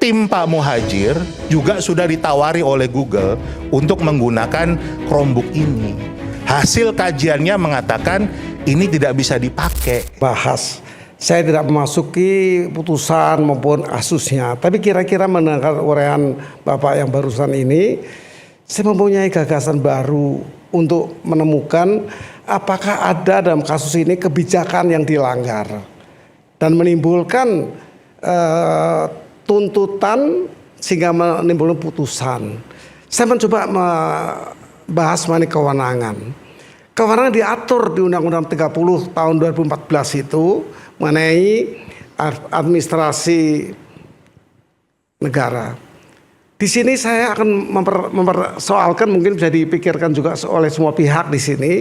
Tim Pak Muhadjir juga sudah ditawari oleh Google untuk menggunakan Chromebook ini. Hasil kajiannya mengatakan ini tidak bisa dipakai. Bahas, saya tidak memasuki putusan maupun kasusnya, tapi kira-kira mendengar uraian Bapak yang barusan ini, saya mempunyai gagasan baru untuk menemukan apakah ada dalam kasus ini kebijakan yang dilanggar dan menimbulkan tuntutan sehingga menimbulkan putusan. Saya mencoba membahas mengenai kewenangan. Kewenangan diatur di Undang-Undang 30 tahun 2014 itu mengenai administrasi negara. Di sini saya akan mempersoalkan, mungkin bisa dipikirkan juga oleh semua pihak di sini.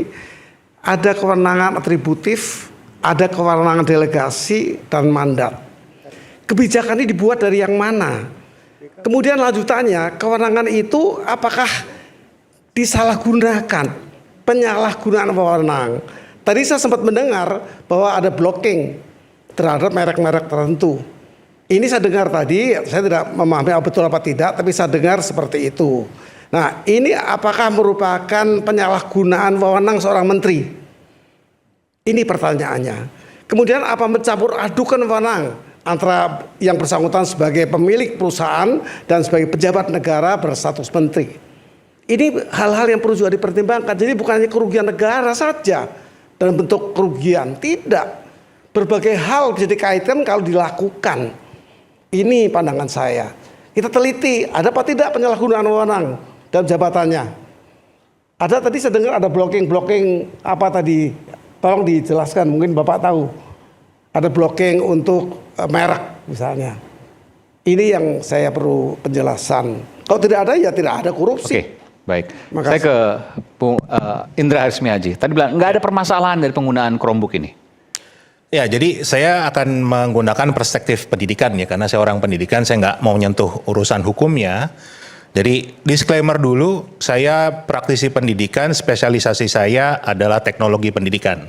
Ada kewenangan atributif, ada kewenangan delegasi dan mandat. Kebijakan ini dibuat dari yang mana? Kemudian lanjutannya, kewenangan itu apakah disalahgunakan? Penyalahgunaan wewenang. Tadi saya sempat mendengar bahwa ada blocking terhadap merek-merek tertentu. Ini saya dengar tadi, saya tidak memahami betul apa tidak, tapi saya dengar seperti itu. Nah, ini apakah merupakan penyalahgunaan wewenang seorang menteri? Ini pertanyaannya. Kemudian apa mencampur adukan wewenang antara yang bersangkutan sebagai pemilik perusahaan dan sebagai pejabat negara berstatus menteri? Ini hal-hal yang perlu juga dipertimbangkan. Jadi bukan hanya kerugian negara saja dalam bentuk kerugian, tidak. Berbagai hal bisa dikaitkan kalau dilakukan. Ini pandangan saya. Kita teliti, ada apa tidak penyalahgunaan wewenang dalam jabatannya. Ada tadi saya dengar ada blocking apa tadi? Tolong dijelaskan, mungkin Bapak tahu. Ada blocking untuk merek misalnya. Ini yang saya perlu penjelasan. Kalau tidak ada ya tidak ada korupsi. Oke, baik. Saya ke Indra Harismiaji. Tadi bilang nggak ada permasalahan dari penggunaan Chromebook ini. Ya, jadi saya akan menggunakan perspektif pendidikan ya, karena saya orang pendidikan, saya nggak mau nyentuh urusan hukumnya. Jadi disclaimer dulu, saya praktisi pendidikan, spesialisasi saya adalah teknologi pendidikan.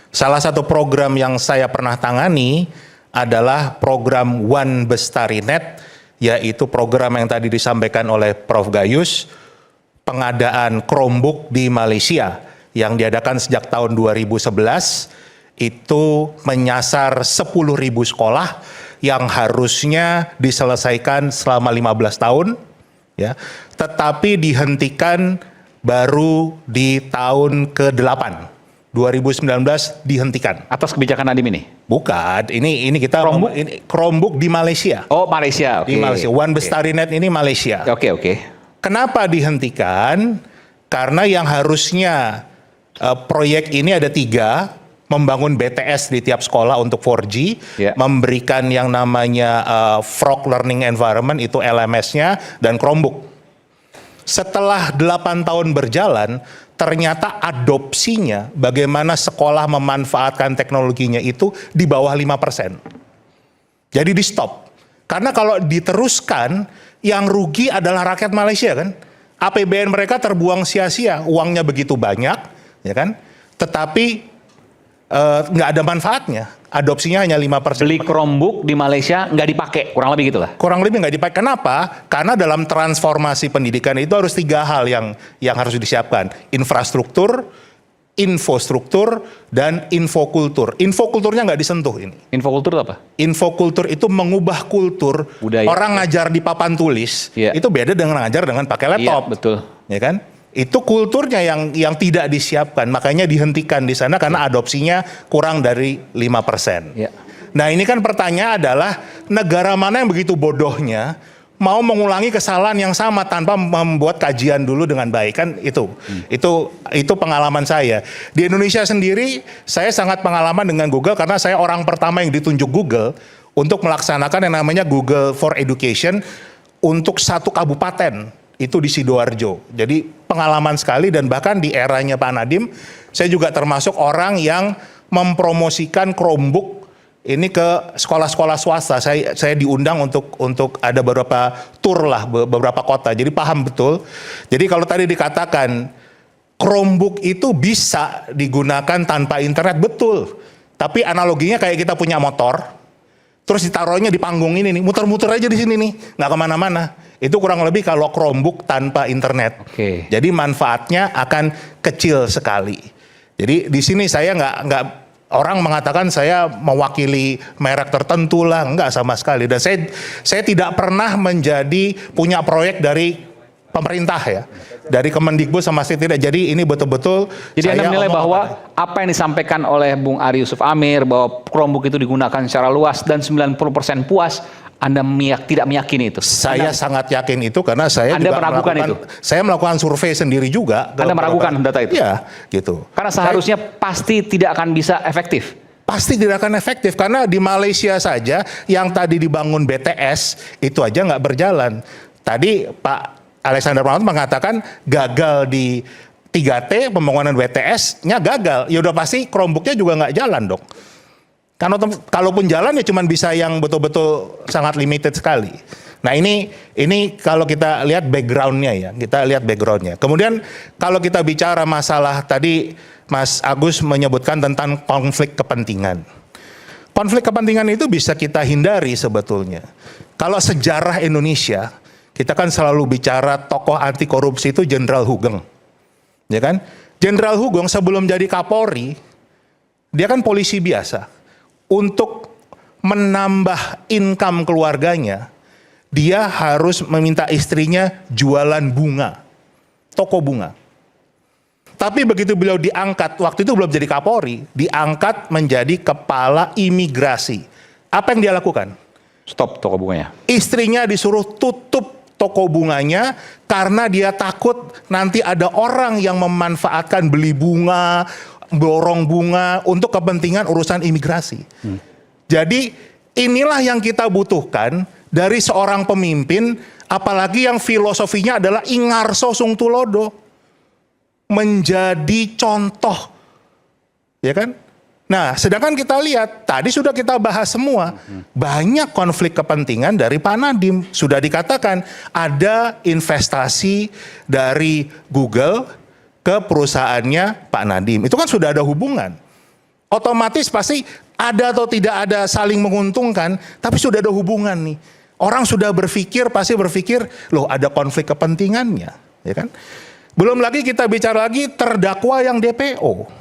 Salah satu program yang saya pernah tangani adalah program One Bestarinet, yaitu program yang tadi disampaikan oleh Prof. Gayus, pengadaan Chromebook di Malaysia yang diadakan sejak tahun 2011. Itu menyasar 10.000 sekolah yang harusnya diselesaikan selama 15 tahun, ya, tetapi dihentikan baru di tahun ke-8, 2019 dihentikan. Atas kebijakan Nadiem ini? Bukan, ini kita Chromebook? Chromebook di Malaysia. Oh, Malaysia, oke. Di Malaysia, One Bestarinet ini Malaysia. Oke. Kenapa dihentikan? Karena yang harusnya proyek ini ada 3, membangun BTS di tiap sekolah untuk 4G, memberikan yang namanya Frog Learning Environment, itu LMS-nya, dan Chromebook. Setelah 8 tahun berjalan, ternyata adopsinya, bagaimana sekolah memanfaatkan teknologinya itu di bawah 5%. Jadi di stop. Karena kalau diteruskan, yang rugi adalah rakyat Malaysia kan. APBN mereka terbuang sia-sia, uangnya begitu banyak, ya kan. Tetapi nggak ada manfaatnya, adopsinya hanya 5%. Beli Chromebook di Malaysia nggak dipakai, kurang lebih gitulah. Kurang lebih nggak dipakai. Kenapa? Karena dalam transformasi pendidikan itu harus 3 hal yang harus disiapkan: infrastruktur, infostruktur, dan infokultur. Infokulturnya nggak disentuh ini. Infokultur itu apa? Infokultur itu mengubah kultur. Budaya. Orang ngajar di papan tulis itu beda dengan ngajar dengan pakai laptop. Iya, betul. Ya kan? Itu kulturnya yang tidak disiapkan, makanya dihentikan di sana karena adopsinya kurang dari 5%. Ya. Nah, ini kan pertanyaan adalah negara mana yang begitu bodohnya mau mengulangi kesalahan yang sama tanpa membuat kajian dulu dengan baik, kan itu. Itu pengalaman saya. Di Indonesia sendiri saya sangat pengalaman dengan Google karena saya orang pertama yang ditunjuk Google untuk melaksanakan yang namanya Google for Education untuk 1 kabupaten. Itu di Sidoarjo. Jadi pengalaman sekali, dan bahkan di eranya Pak Nadiem, saya juga termasuk orang yang mempromosikan Chromebook ini ke sekolah-sekolah swasta. Saya diundang untuk ada beberapa tour lah, beberapa kota. Jadi paham betul. Jadi kalau tadi dikatakan Chromebook itu bisa digunakan tanpa internet, betul. Tapi analoginya kayak kita punya motor, terus ditaruhnya di panggung ini nih, muter-muter aja di sini nih, nggak kemana-mana. Itu kurang lebih kalau Chromebook tanpa internet. Oke. Jadi manfaatnya akan kecil sekali. Jadi di sini saya nggak orang mengatakan saya mewakili merek tertentu lah, enggak sama sekali. Dan saya tidak pernah punya proyek dari pemerintah ya, dari Kemendikbud sama sekali tidak. Jadi ini betul-betul. Jadi Anda menilai bahwa apa yang disampaikan oleh Bung Ari Yusuf Amir bahwa Chromebook itu digunakan secara luas dan 90% puas, Anda tidak meyakini itu? Saya sangat yakin itu karena saya Anda juga meragukan itu? Saya melakukan survei sendiri juga. Anda meragukan data itu? Iya, gitu. Karena seharusnya pasti tidak akan bisa efektif. Pasti tidak akan efektif karena di Malaysia saja yang tadi dibangun BTS itu aja nggak berjalan. Tadi Pak Alexander Pramod mengatakan gagal di 3T, pembangunan BTS-nya gagal. Ya udah pasti Chromebook-nya juga nggak jalan dong. Karena kalaupun jalan ya cuman bisa yang betul-betul sangat limited sekali. Nah ini kalau kita lihat background-nya ya, kita lihat background-nya. Kemudian kalau kita bicara masalah tadi Mas Agus menyebutkan tentang konflik kepentingan. Konflik kepentingan itu bisa kita hindari sebetulnya. Kalau sejarah Indonesia, kita kan selalu bicara tokoh anti korupsi itu Jenderal Hugeng. Ya kan? Jenderal Hugeng sebelum jadi Kapolri, dia kan polisi biasa. Untuk menambah income keluarganya, dia harus meminta istrinya jualan bunga, toko bunga. Tapi begitu beliau diangkat, waktu itu belum jadi Kapolri, diangkat menjadi kepala imigrasi. Apa yang dia lakukan? Stop toko bunganya. Istrinya disuruh tutup toko bunganya karena dia takut nanti ada orang yang memanfaatkan beli bunga, borong bunga untuk kepentingan urusan imigrasi. Jadi inilah yang kita butuhkan dari seorang pemimpin, apalagi yang filosofinya adalah Ingarso Sungtulodo, menjadi contoh, ya kan? Nah, sedangkan kita lihat tadi sudah kita bahas semua, banyak konflik kepentingan dari Pak Nadiem. Sudah dikatakan ada investasi dari Google ke perusahaannya Pak Nadiem. Itu kan sudah ada hubungan. Otomatis pasti ada atau tidak ada saling menguntungkan, tapi sudah ada hubungan nih. Orang sudah pasti berpikir, loh ada konflik kepentingannya, ya kan? Belum lagi kita bicara lagi terdakwa yang DPO.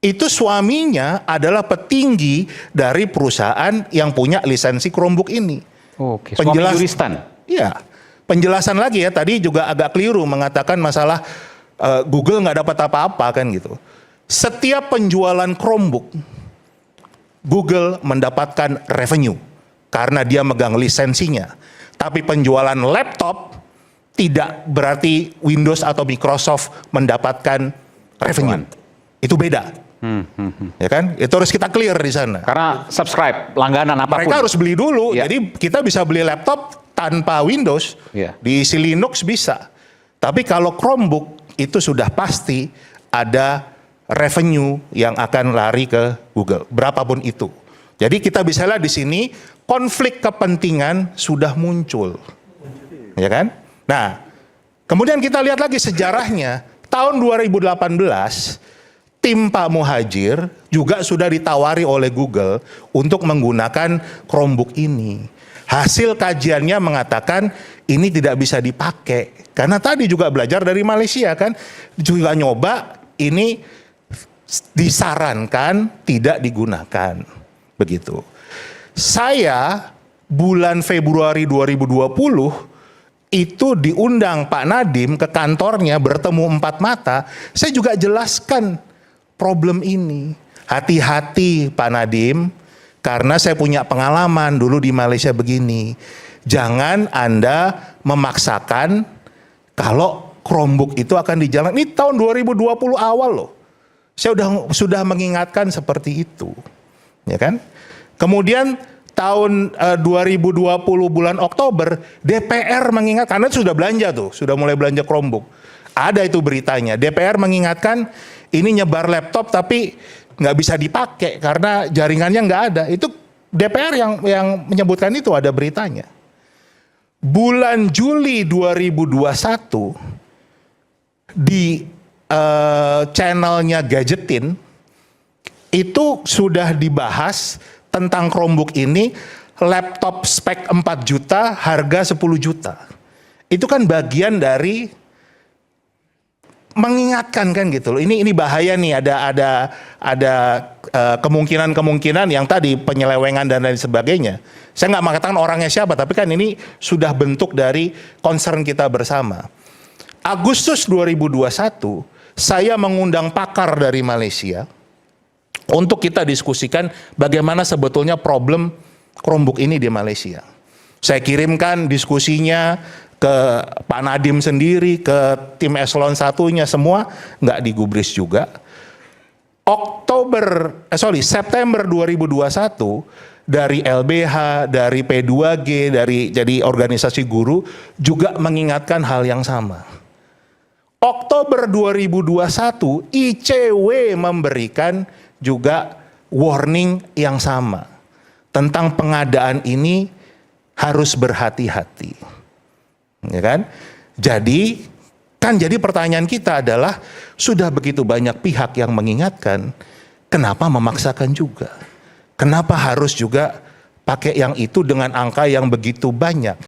Itu suaminya adalah petinggi dari perusahaan yang punya lisensi Chromebook ini. Oke, suami juristan. Iya. Penjelasan lagi ya, tadi juga agak keliru mengatakan masalah Google nggak dapat apa-apa kan gitu. Setiap penjualan Chromebook, Google mendapatkan revenue karena dia megang lisensinya. Tapi penjualan laptop tidak berarti Windows atau Microsoft mendapatkan revenue. Itu beda. Ya kan? Itu harus kita clear di sana. Karena subscribe, langganan apapun. Mereka harus beli dulu. Ya. Jadi kita bisa beli laptop tanpa Windows, diisi Linux bisa. Tapi kalau Chromebook itu sudah pasti ada revenue yang akan lari ke Google, berapapun itu. Jadi kita bisa lihat di sini konflik kepentingan sudah muncul, ya kan? Nah, kemudian kita lihat lagi sejarahnya. Tahun 2018, tim Pak Muhadjir juga sudah ditawari oleh Google untuk menggunakan Chromebook ini. Hasil kajiannya mengatakan ini tidak bisa dipakai. Karena tadi juga belajar dari Malaysia kan, juga nyoba ini disarankan tidak digunakan. Begitu. Saya bulan Februari 2020 itu diundang Pak Nadiem ke kantornya bertemu 4 mata. Saya juga jelaskan problem ini. Hati-hati Pak Nadiem, karena saya punya pengalaman dulu di Malaysia begini. Jangan Anda memaksakan kalau Chromebook itu akan dijalankan. Ini tahun 2020 awal loh. Saya sudah mengingatkan seperti itu. Ya kan? Kemudian tahun 2020 bulan Oktober, DPR mengingat, karena sudah belanja tuh, sudah mulai belanja Chromebook. Ada itu beritanya. DPR mengingatkan ini nyebar laptop tapi nggak bisa dipakai karena jaringannya nggak ada. Itu DPR yang menyebutkan itu, ada beritanya. Bulan Juli 2021 di channelnya Gadgetin itu sudah dibahas tentang Chromebook ini, laptop spek 4 juta, harga 10 juta. Itu kan bagian dari mengingatkan kan gitu loh. Ini bahaya nih, ada kemungkinan-kemungkinan yang tadi penyelewengan dan lain sebagainya. Saya nggak mengatakan orangnya siapa, tapi kan ini sudah bentuk dari concern kita bersama. Agustus 2021, saya mengundang pakar dari Malaysia untuk kita diskusikan bagaimana sebetulnya problem Chromebook ini di Malaysia. Saya kirimkan diskusinya ke Pak Nadiem sendiri, ke tim eselon satunya, semua nggak digubris juga. September 2021 dari LBH, dari P2G, jadi organisasi guru juga mengingatkan hal yang sama. Oktober 2021 ICW memberikan juga warning yang sama tentang pengadaan ini harus berhati-hati. Ya kan? Jadi pertanyaan kita adalah sudah begitu banyak pihak yang mengingatkan, kenapa memaksakan juga? Kenapa harus juga pakai yang itu dengan angka yang begitu banyak?